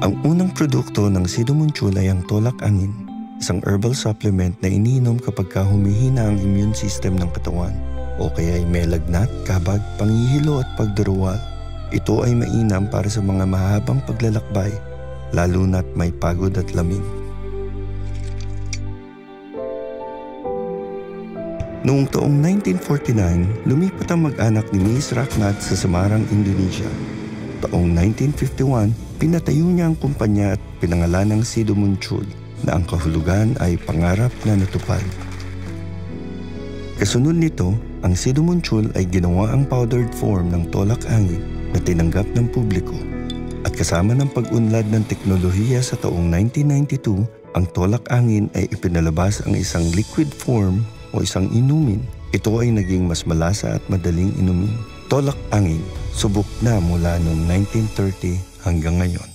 Ang unang produkto ng Sidumunchul ay ang tolak angin, isang herbal supplement na iniinom kapag humihina ang immune system ng katawan o kaya ay may lagnat, kabag, panghihilo at pagduruwal. Ito ay mainam para sa mga mahabang paglalakbay, lalo na't may pagod at lamig. Noong taong 1949, lumipat ang mag-anak ni Miss Raknat sa Semarang, Indonesia. Taong 1951, pinatayo niya ang kumpanya at pinangalan ng Sidumunchul na ang kahulugan ay pangarap na natupad. Kasunod nito, ang Sidumunchul ay ginawa ang powdered form ng tolak angin na tinanggap ng publiko. At kasama ng pag-unlad ng teknolohiya sa taong 1992, ang tolak angin ay ipinalabas ang isang liquid form o isang inumin. Ito ay naging mas malasa at madaling inumin. Tolak angin, subok na mula noong 1930 hanggang ngayon.